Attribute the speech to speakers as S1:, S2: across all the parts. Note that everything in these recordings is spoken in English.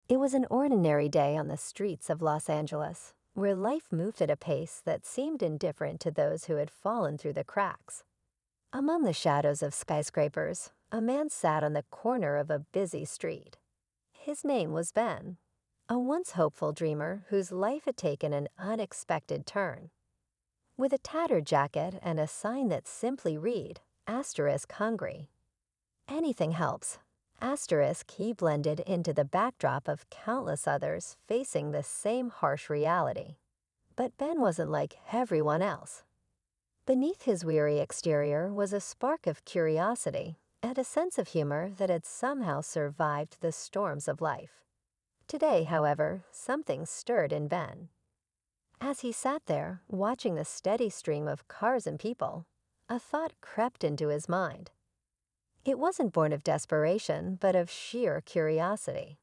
S1: It was an ordinary day on the streets of Los Angeles, where life moved at a pace that seemed indifferent to those who had fallen through the cracks. Among the shadows of skyscrapers, a man sat on the corner of a busy street. His name was Ben, a once hopeful dreamer whose life had taken an unexpected turn. With a tattered jacket and a sign that simply read, Asterisk Hungry. Anything helps. Asterisk, he blended into the backdrop of countless others facing the same harsh reality. But Ben wasn't like everyone else. Beneath his weary exterior was a spark of curiosity and a sense of humor that had somehow survived the storms of life. Today, however, something stirred in Ben. As he sat there, watching the steady stream of cars and people, a thought crept into his mind. It wasn't born of desperation, but of sheer curiosity.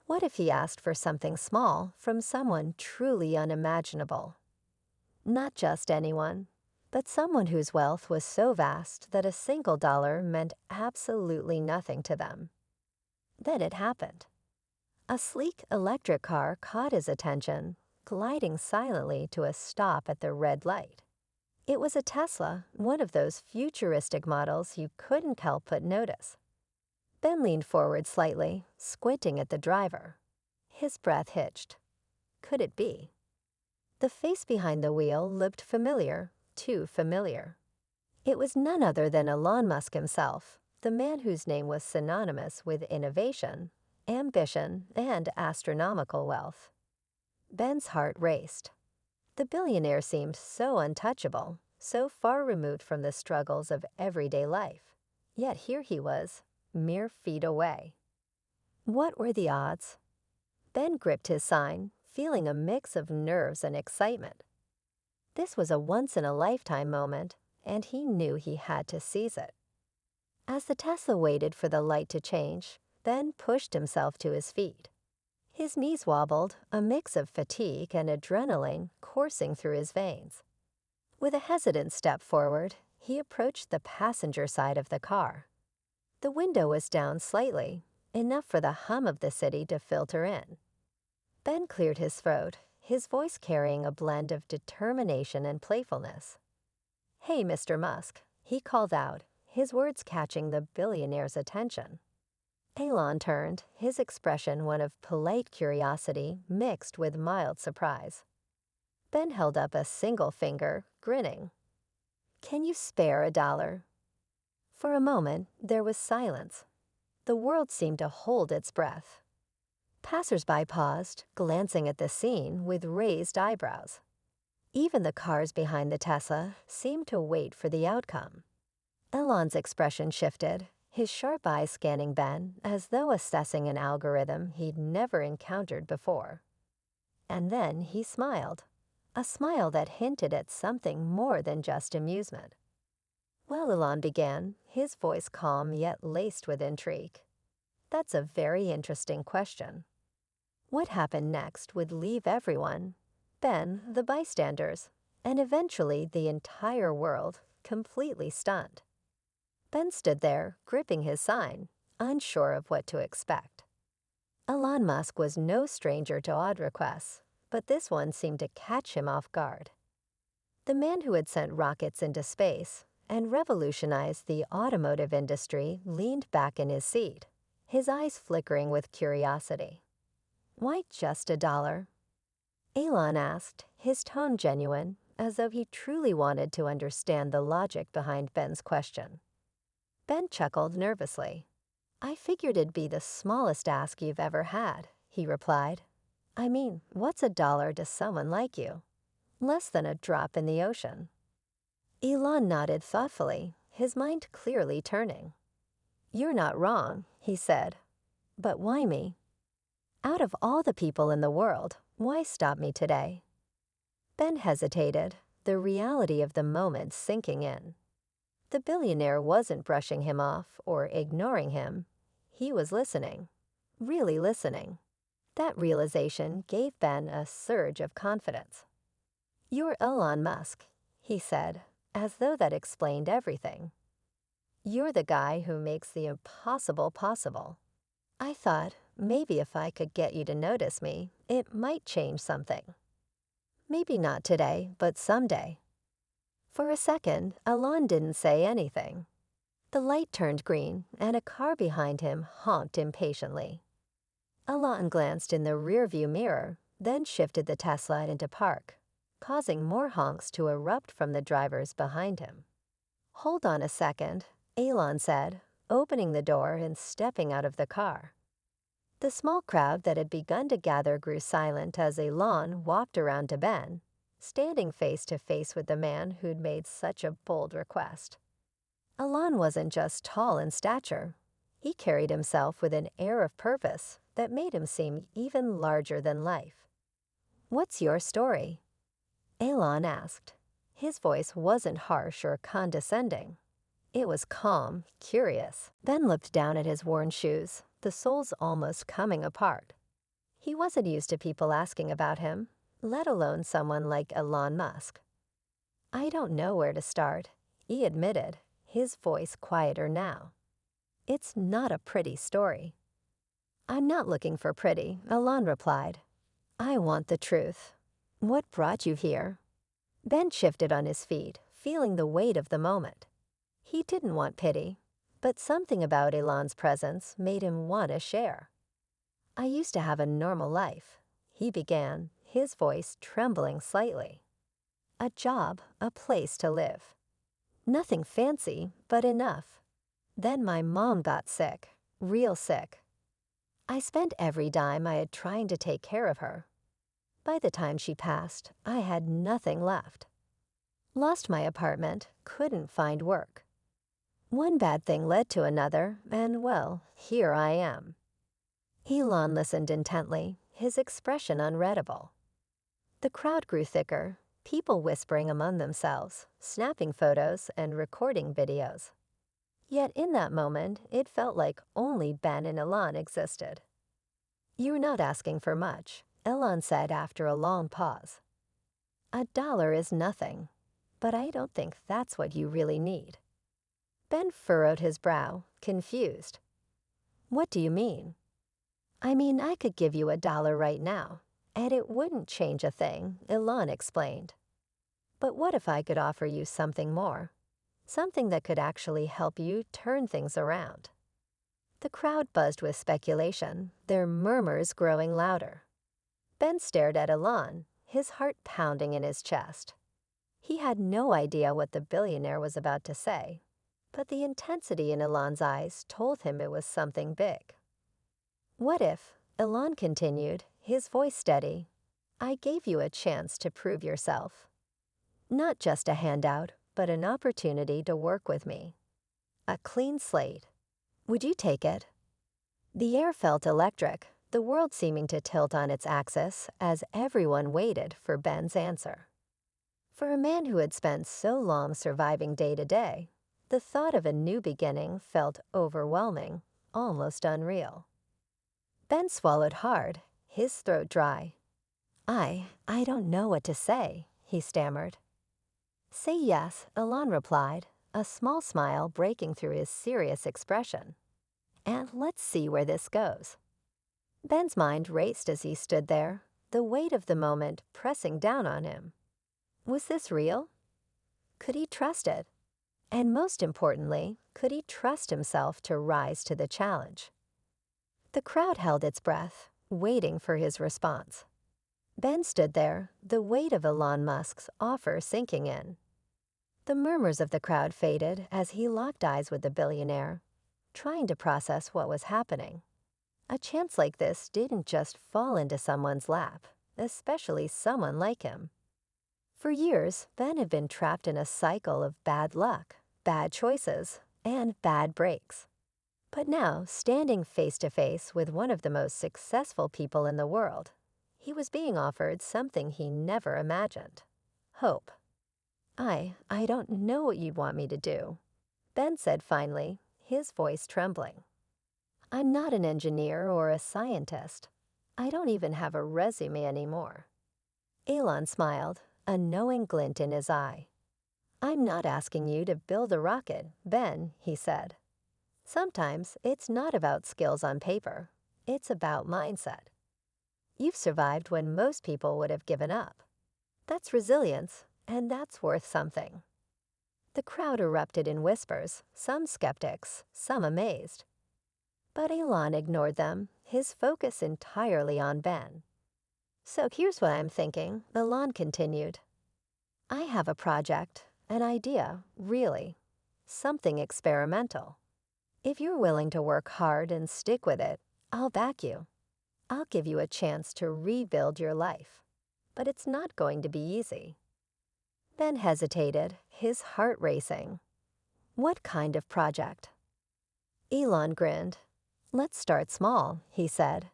S1: What if he asked for something small from someone truly unimaginable? Not just anyone, but someone whose wealth was so vast that a single dollar meant absolutely nothing to them. Then it happened. A sleek electric car caught his attention, gliding silently to a stop at the red light. It was a Tesla, one of those futuristic models you couldn't help but notice. Ben leaned forward slightly, squinting at the driver. His breath hitched. Could it be? The face behind the wheel looked familiar, too familiar. It was none other than Elon Musk himself, the man whose name was synonymous with innovation, ambition, and astronomical wealth. Ben's heart raced. The billionaire seemed so untouchable, so far removed from the struggles of everyday life. Yet here he was, mere feet away. What were the odds? Ben gripped his sign, feeling a mix of nerves and excitement. This was a once-in-a-lifetime moment, and he knew he had to seize it. As the Tesla waited for the light to change, Ben pushed himself to his feet. His knees wobbled, a mix of fatigue and adrenaline coursing through his veins. With a hesitant step forward, he approached the passenger side of the car. The window was down slightly, enough for the hum of the city to filter in. Ben cleared his throat, his voice carrying a blend of determination and playfulness. "Hey, Mr. Musk," he called out, his words catching the billionaire's attention. Elon turned, his expression one of polite curiosity mixed with mild surprise. Ben held up a single finger, grinning. "Can you spare $1?" For a moment, there was silence. The world seemed to hold its breath. Passers-by paused, glancing at the scene with raised eyebrows. Even the cars behind the Tesla seemed to wait for the outcome. Elon's expression shifted, his sharp eyes scanning Ben as though assessing an algorithm he'd never encountered before. And then he smiled, a smile that hinted at something more than just amusement. "Well," Elon began, his voice calm yet laced with intrigue, "that's a very interesting question. What happened next would leave everyone, Ben, the bystanders, and eventually the entire world, completely stunned." Ben stood there, gripping his sign, unsure of what to expect. Elon Musk was no stranger to odd requests, but this one seemed to catch him off guard. The man who had sent rockets into space and revolutionized the automotive industry leaned back in his seat, his eyes flickering with curiosity. "Why just $1?" Elon asked, his tone genuine, as though he truly wanted to understand the logic behind Ben's question. Ben chuckled nervously. "I figured it'd be the smallest ask you've ever had," he replied. "I mean, what's $1 to someone like you? Less than a drop in the ocean." Elon nodded thoughtfully, his mind clearly turning. "You're not wrong," he said. "But why me? Out of all the people in the world, why stop me today?" Ben hesitated, the reality of the moment sinking in. The billionaire wasn't brushing him off or ignoring him. He was listening, really listening. That realization gave Ben a surge of confidence. "You're Elon Musk," he said, as though that explained everything. "You're the guy who makes the impossible possible. I thought maybe if I could get you to notice me, it might change something. Maybe not today, but someday. For a second, Elon didn't say anything. The light turned green, and a car behind him honked impatiently. Elon glanced in the rearview mirror, then shifted the Tesla into park, causing more honks to erupt from the drivers behind him. "Hold on a second," Elon said, opening the door and stepping out of the car. The small crowd that had begun to gather grew silent as Elon walked around to Ben, standing face to face with the man who'd made such a bold request. Elon wasn't just tall in stature. He carried himself with an air of purpose that made him seem even larger than life. "What's your story?" Elon asked. His voice wasn't harsh or condescending. It was calm, curious. Ben looked down at his worn shoes, the soles almost coming apart. He wasn't used to people asking about him, let alone someone like Elon Musk. "I don't know where to start," he admitted, his voice quieter now. "It's not a pretty story." "I'm not looking for pretty," Elon replied. "I want the truth. What brought you here?" Ben shifted on his feet, feeling the weight of the moment. He didn't want pity, but something about Elon's presence made him want to share. "I used to have a normal life," he began, his voice trembling slightly. "A job, a place to live. Nothing fancy, but enough. Then my mom got sick, real sick. I spent every dime I had trying to take care of her. By the time she passed, I had nothing left. Lost my apartment, couldn't find work. One bad thing led to another, and well, here I am." Elon listened intently, his expression unreadable. The crowd grew thicker, people whispering among themselves, snapping photos and recording videos. Yet in that moment, it felt like only Ben and Elon existed. "You're not asking for much," Elon said after a long pause. $1 is nothing, but I don't think that's what you really need." Ben furrowed his brow, confused. "What do you mean?" "I mean, I could give you $1 right now, and it wouldn't change a thing," Elon explained. "But what if I could offer you something more? Something that could actually help you turn things around?" The crowd buzzed with speculation, their murmurs growing louder. Ben stared at Elon, his heart pounding in his chest. He had no idea what the billionaire was about to say, but the intensity in Elon's eyes told him it was something big. "What if," Elon continued, his voice steady, "I gave you a chance to prove yourself? Not just a handout, but an opportunity to work with me. A clean slate. Would you take it?" The air felt electric, the world seeming to tilt on its axis as everyone waited for Ben's answer. For a man who had spent so long surviving day to day, the thought of a new beginning felt overwhelming, almost unreal. Ben swallowed hard, his throat dry. I don't know what to say," he stammered. "Say yes," Elon replied, a small smile breaking through his serious expression. "And let's see where this goes." Ben's mind raced as he stood there, the weight of the moment pressing down on him. Was this real? Could he trust it? And most importantly, could he trust himself to rise to the challenge? The crowd held its breath, waiting for his response. Ben stood there, the weight of Elon Musk's offer sinking in. The murmurs of the crowd faded as he locked eyes with the billionaire, trying to process what was happening. A chance like this didn't just fall into someone's lap, especially someone like him. For years, Ben had been trapped in a cycle of bad luck, bad choices, and bad breaks. But now, standing face to face with one of the most successful people in the world, he was being offered something he never imagined: hope. I don't know what you'd want me to do," Ben said finally, his voice trembling. "I'm not an engineer or a scientist. I don't even have a resume anymore." Elon smiled, a knowing glint in his eye. "I'm not asking you to build a rocket, Ben," he said. "Sometimes it's not about skills on paper. It's about mindset. You've survived when most people would have given up. That's resilience, and that's worth something. The crowd erupted in whispers, some skeptics, some amazed. But Elon ignored them, his focus entirely on Ben. So here's what I'm thinking, Elon continued. I have a project, an idea, really. Something experimental. If you're willing to work hard and stick with it, I'll back you. I'll give you a chance to rebuild your life. But it's not going to be easy. Ben hesitated, his heart racing. What kind of project? Elon grinned. Let's start small, he said.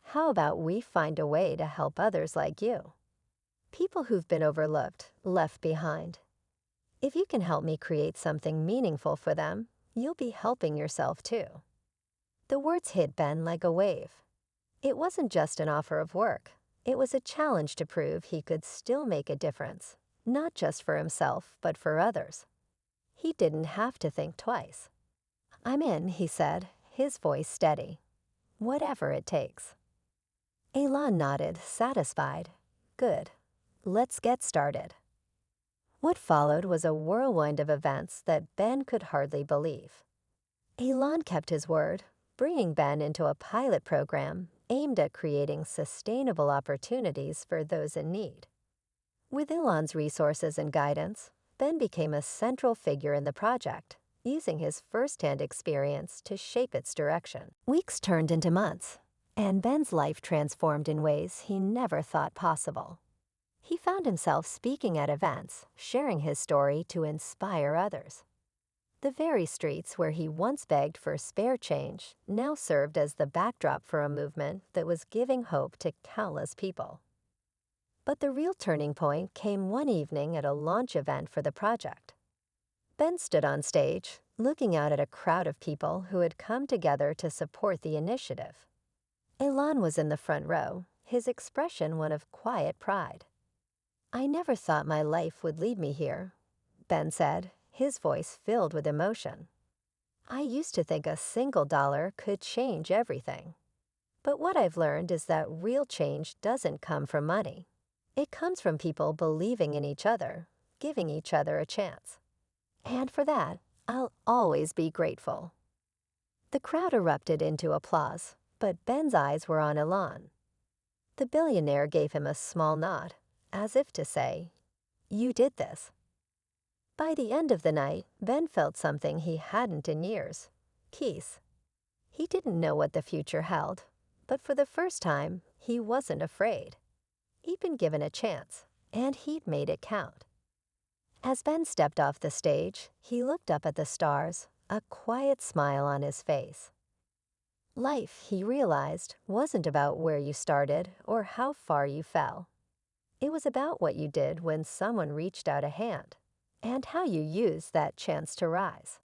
S1: How about we find a way to help others like you? People who've been overlooked, left behind. If you can help me create something meaningful for them, you'll be helping yourself too. The words hit Ben like a wave. It wasn't just an offer of work. It was a challenge to prove he could still make a difference, not just for himself, but for others. He didn't have to think twice. I'm in, he said, his voice steady. Whatever it takes. Elon nodded, satisfied. Good. Let's get started. What followed was a whirlwind of events that Ben could hardly believe. Elon kept his word, bringing Ben into a pilot program aimed at creating sustainable opportunities for those in need. With Elon's resources and guidance, Ben became a central figure in the project, using his first-hand experience to shape its direction. Weeks turned into months, and Ben's life transformed in ways he never thought possible. He found himself speaking at events, sharing his story to inspire others. The very streets where he once begged for spare change now served as the backdrop for a movement that was giving hope to countless people. But the real turning point came one evening at a launch event for the project. Ben stood on stage, looking out at a crowd of people who had come together to support the initiative. Elon was in the front row, his expression one of quiet pride. I never thought my life would lead me here, Ben said, his voice filled with emotion. I used to think a single dollar could change everything. But what I've learned is that real change doesn't come from money. It comes from people believing in each other, giving each other a chance. And for that, I'll always be grateful. The crowd erupted into applause, but Ben's eyes were on Elon. The billionaire gave him a small nod, as if to say, You did this. By the end of the night, Ben felt something he hadn't in years, peace. He didn't know what the future held, but for the first time, he wasn't afraid. He'd been given a chance, and he'd made it count. As Ben stepped off the stage, he looked up at the stars, a quiet smile on his face. Life, he realized, wasn't about where you started or how far you fell. It was about what you did when someone reached out a hand, and how you used that chance to rise.